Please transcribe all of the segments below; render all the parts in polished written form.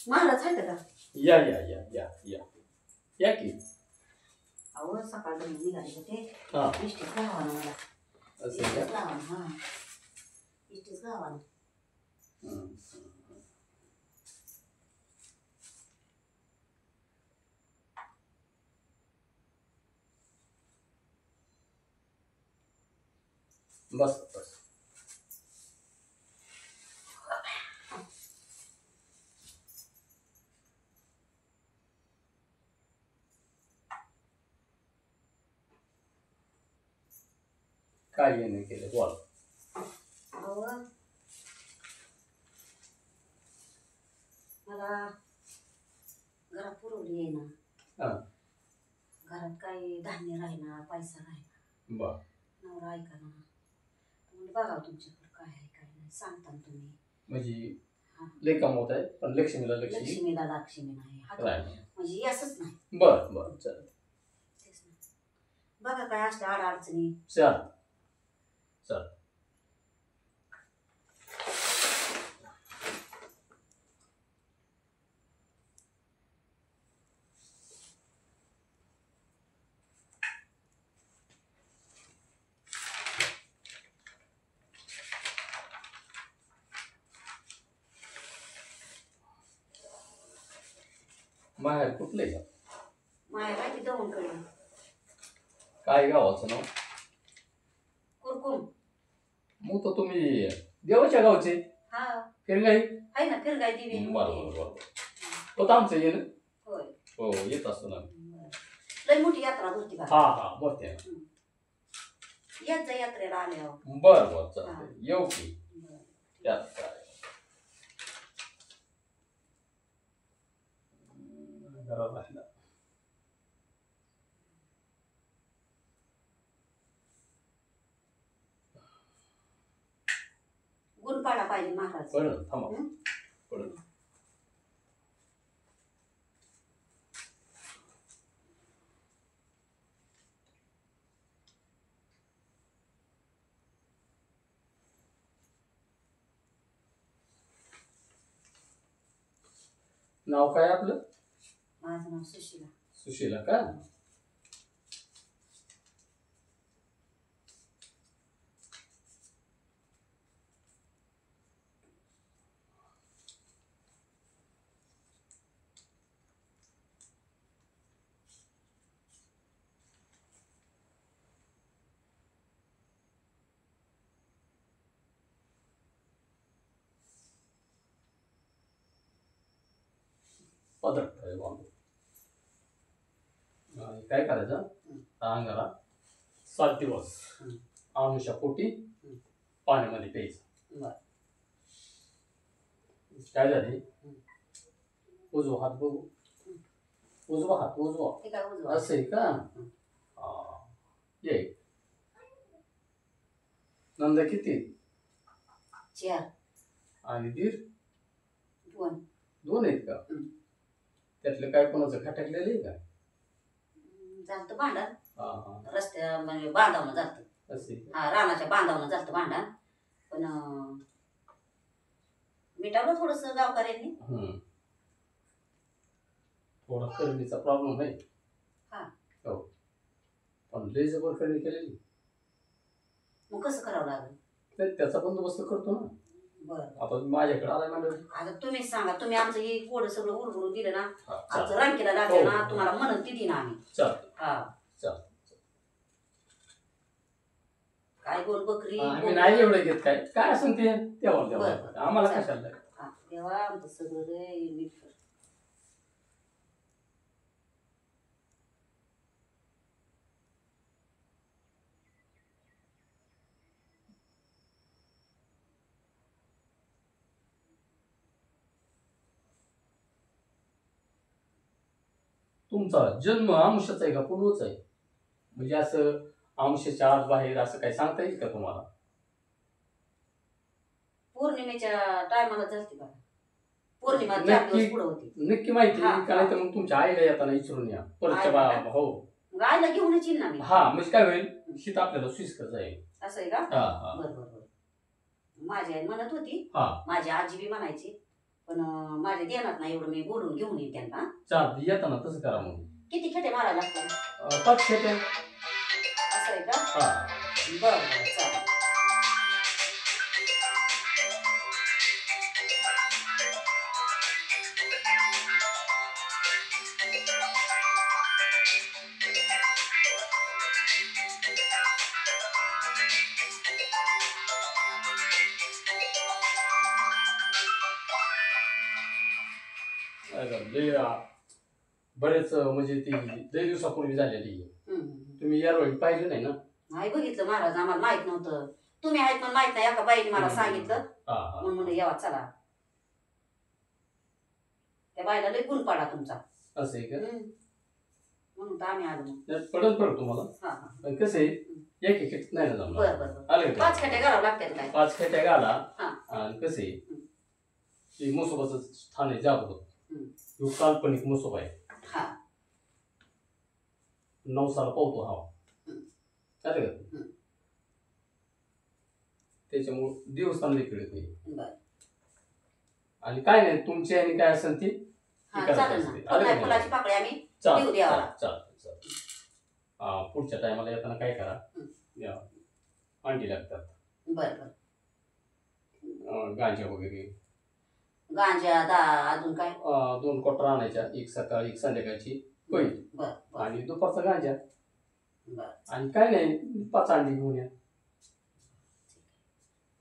महाराज आहेत का? या या या या या या की. अहो सकाळ निघाले होते. हा इष्टीच गावानं मला. असं इष्टीच का? गावानं हा. इष्टीच गावानं. बस बस. काय येणे केले बोल. अहो मला घरात पुरवली आहे ना. हा घरात काही धान्य राहिना, पैसा राहिना. बर. नवरा ऐका ना. म्हणजे बघा तुमच्याकडे काय आहे काय नाही सांगता ना तुम्ही. म्हणजे हा. लय कमवत आहे पण लक्ष्मीला लक्ष्मी लक्ष्मीला लक्ष्मी नाही हात राहिली. म्हणजे असंच नाही. बर बर चल तेच ना. बघा काय असल्या अडचणी. चल चल. माहेर कुठले का? माया काय ती दवणकडे काय गावाचं नाव? कुरकुम. मग तर तुम्ही देवाच्या गावचे हा फिरगाई. आहे ना फिरगाय दिवी बरोबर बरोबर. तो तर आमचं ये ना. होय. हो येत असतो ना. लय मोठी यात्रा भरती बा. हा हा बघते. येत जा यात्रेला आल्यावर. बर बर चालतंय येऊ की. यात्रा घरात राहिला. गुण पाडा पाहिजे महाराज. बरं थांबा बरं. नाव काय आपलं? माझं नाव सुशीला. सुशीला का? पदर काय करायचं? अंगाला 7 दिवस आमुषा पोटी पाण्यामध्ये प्यायचं. काय झाले? उजवा हात बघू. उजवा हात उजवा असं आहे का? ये नंदा किती? 4 आणि दीर 2 आहेत का? त्यातले काय कोणाचं खटकलेलं आहे का? झालं भांडण. हा रस्त्या म्हणजे बांधावलं झालं. असे हा रानाच्या बांधावलं झालं भांडण. पण मिटावलं थोडस गावकऱ्यांनी. थोडा करणीचा प्रॉब्लेम आहे. हा हो पण लय जबर करणी केलेली. मग कसं करावं लागेल? त्याचा बंदोबस्त करतो ना. बरं आता माझ्याकडे आलाय म्हणजे आता तुम्हीच सांगा. तुम्ही आमचं हे कोड सगळं उरगुरून दिलं ना. हा, आमचं रांकीला लागलं ना तुम्हाला म्हणत ती देईन आम्ही. चालतंय हा चालतंय. काय गोल बकरी आम्ही नाही एवढं घेत काय काय असेल ते तेव्हा बरं. आम्हाला कशाला लागेल. हा तेव्हा आमचं सगळं रे नीट कर. तुमचा जन्म आमुष्याचा आहे का पूर्वच आहे? म्हणजे असं आमुष्याच्या आत बाहेर असं काही सांगता येईल का तुम्हाला? पौर्णिमेच्या टायमाला झालती बघा. पौर्णिमा 4 दिवस पुढे होती. नक्की माहिती हा, का? नाही तर मग तुमच्या आईला येताना विचारून या परतच्या आईला का? हो. मग आईला घेऊनच येईन ना मी. हा म्हणजे काय होईल शीत आपल्याला सुईस्कर जाईल. असं आहे का? हा हा बरं बरं बरं. माझी आई म्हणत होती. हा माझी आजी बी म्हणायची पण माझ्या देणार नाही एवढं मी बोलून घेऊन येईन त्यांना. चालते येताना तसं करा मग. किती खेटे मारायला लागतात? 5 खेटे. असं आहे का? हा बरं बरं चालेल. लय बरेच म्हणजे ती लय दिवसापूर्वी झालेली. तुम्ही यावेळी पाहिलं नाही ना? नाही बघितलं महाराज, आम्हाला माहित नव्हतं. तुम्ही आहेत पण माहित नाही. एका बाईने मला सांगितलं म्हणून म्हणलं यावा चला. त्या बाईला लय गुण पाडा तुमचा. असं आहे का? म्हणून तर आम्ही आलो. पडत तुम्हाला. हा पण कसं आहे एक एक नाही ना जमणार. बरं बरं आले का? 5 खेटे घालावं लागतात काय? 5 खेट्या घाला. हा. आणि कसं आहे की मुसोबाचं स्थान आहे जागृत. हम्म. काल्पनिक मुसोबा आहे. हा नवसाला पावतो हा. चालेल का? त्याच्यामुळे देवस्थान देखील येत नाही. बरं आणि काय नाही तुमची आणि काय असेल ती हा करायची चालेल असते. ना. फुला- फुलाची पाकळी आम्ही देऊ चालेल देवाला. चालेल. पुढच्या टायमाला येताना काय करा या अंडी लागतात. बरं बरं. गांजा वगैरे गांजा अजून काय? 2 क्वार्टर आणायच्या, एक सकाळी एक संध्याकाळची पहिली बरं बरं आणि दुपारचा गांजा. बरं आणि काय नाही 5 अंडी घेऊन या.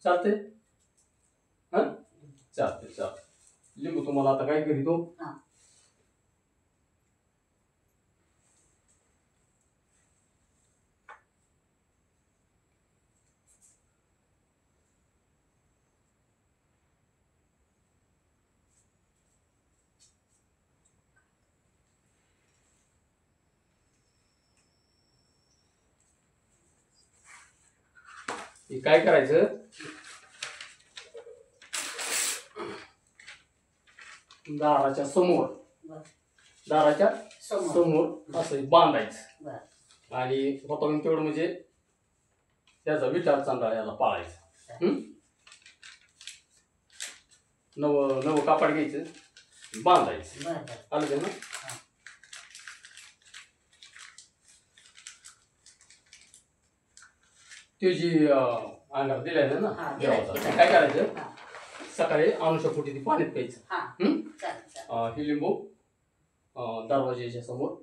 चालते. हा चालते चालते. लिंबू तुम्हाला आता काय करीतो हा. हे काय करायचं दाराच्या समोर बरं दाराच्या समोर. समोर असं बांधायचं. बरं आणि होतं तेवढं म्हणजे त्याचा विचार चांगला याला पाळायचा. नवं कापड घ्यायचं बांधायचं. बरं बरं आलं का ना? ते जी अंगार दिलाय ना हा, दिलाय, देवाचा, दिलाय. काय करायचं हा सकाळी अनुषपोटी ती पाण्यात प्यायचं. हा हं? चालेल चालेल. हे लिंबू दरवाजाच्या समोर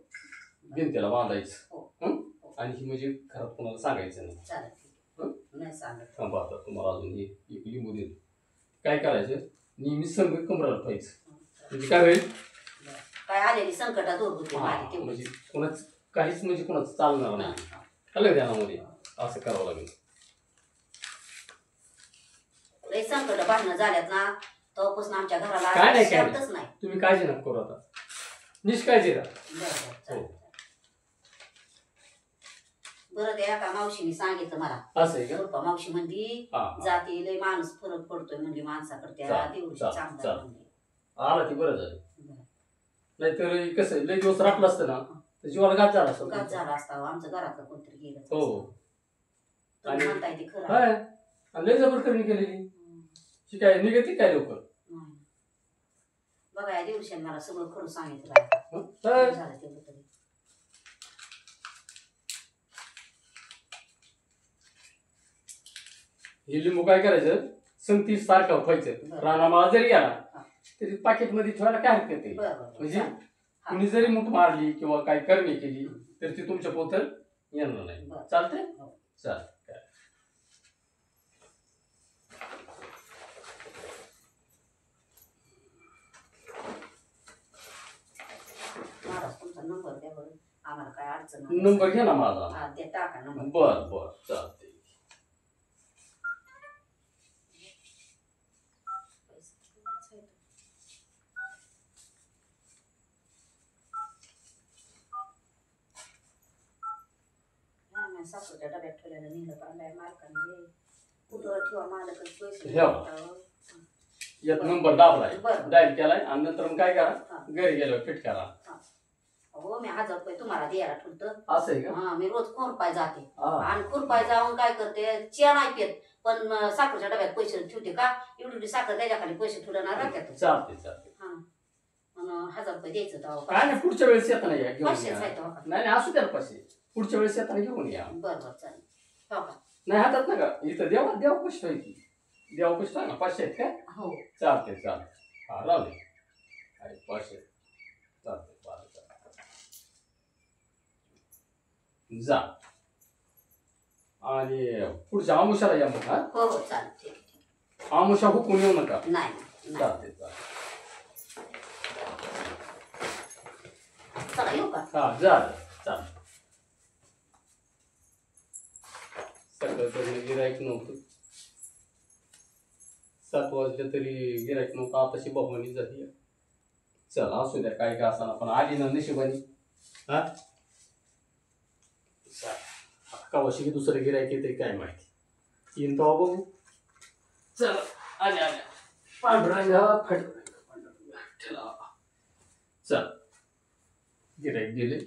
भिंतीला बांधायचं. हो. हं? आणि ही म्हणजे घरात कोणाला सांगायचं नाही. चालेल ठीक हं? आहे. नाही सांगत. थांबा आता तुम्हाला अजून एक लिंबू देतो. काय करायचं नेहमी संग कमराला पाहिजे. म्हणजे काय होईल बरं. काय आलेली संकटात दूर होते हा, माझी तेवढी. म्हणजे कोणाच काहीच म्हणजे कोणाचं चालणार नाही. हा. आलं ध्यानामध्ये असं करावं लागेल. लय संकट भांडणं झाल्यात ना तेव्हापासून आमच्या घराला काय नाही, काय शांतच नाही. तुम्ही काळजी नका करू आता. निष्काळजी राहा. बरं बरं चालेल. हो. बरं त्या एका मावशीने सांगितलं मला. असं आहे का? रुपा मावशी म्हणली हा जाती लय माणूस फरक पडतोय म्हणजे माणसाकडे त्या चालेल, देऊळची चालेल, चांगला चालेल. म्हणली. आला ती बरं झालं. बरं. नाहीतर कसं लय दिवस राखलं असतं ना तर जीवाला घात झाला असतो. घात झाला असता हो, आमचं घरातलं कोणतरी गेलं. हो तुम्ही आणि- म्हणताय ते खरं आहे. काय आणि लय जबरकरणी केलेली. ती काय निघते काय लवकर. नाही. बघा या दिवशी मला सगळं खरं सांगितलं आहे. हं? बरं काय? झालं तेवढं तरी. हे लिंबू काय करायचं संगती सारखं व्हायचं. बरं. रानामाळा जरी गेला हा. तरी पाकिटमध्ये ठेवायला काय हरकत आहे. बरं बरं म्हणजे चालेल. हा. कुणी जरी मूठ मारली किंवा काही करणी केली तर ती तुमच्या पोतर येणार नाही. बरं. चालते हो. चाल. महाराज तुमचा नंबर द्या बरं. आम्हाला काय अडचण नाही. नंबर घे ना माझा. हा ते टाका नंबर. बर बर चालते. सासूच्या डब्यात ठेवलेलं नेलं पाहिजे मालकाने कुठं ठेवा मालकच पैसे ठेवा. देतात. यात नंबर दाबलाय बरं. डायल केलाय आणि नंतर मग काय करा हा. घरी गेल्यावर फिट करा. हो हो मी 1000 रुपये तुम्हाला द्यायला ठेवतं. असं आहे का? हा मी रोज खुरपाय जाते हा. आणि खुरपाय जाऊन काय करते चहा नाही पित पण साखरेच्या डब्यात पैसे ठेवते का एवढी साखर त्याच्या खाली पैसे ठेवलं ना राहत्यात. चालते चालते. हा आणि 1000 रुपये द्यायचं तेव्हा. काय नाही पुढच्या वेळेस येताना या घेऊन 500 या. आहे तेव्हा. नाही नाही असू द्या 500. पुढच्या वेळेस येताना घेऊन या. बरं बरं चालेल हो का. नाही हातात नका इथं देवा कष्ट आहे की देवा कष्ट आहे ना 500 आहेत काय? हो चालते चालते. हा राहू दे. आहे 500 चालते. बरं चालते. जा आणि पुढच्या आमुषाला या मग. हा हो हो चालेल ठीक आहे, ठीक आमुषा हुकून येऊ नका. आहे. नाही नाही चालते चालते. चला येऊ का. हा झालं चालतं. सकाळ तरी गिरायक नव्हतं 7 वाजले तरी गिरायक नव्हतं. आताशी बहवानी झाली. चला असू द्या काय का असताना पण आली ना नशिबानी. हा कवाशी की दुसरं गिरायक येते काय माहिती येईन तेव्हा बघू. चला आल्या आल्या पांढरा फट चल गिरायक गेले.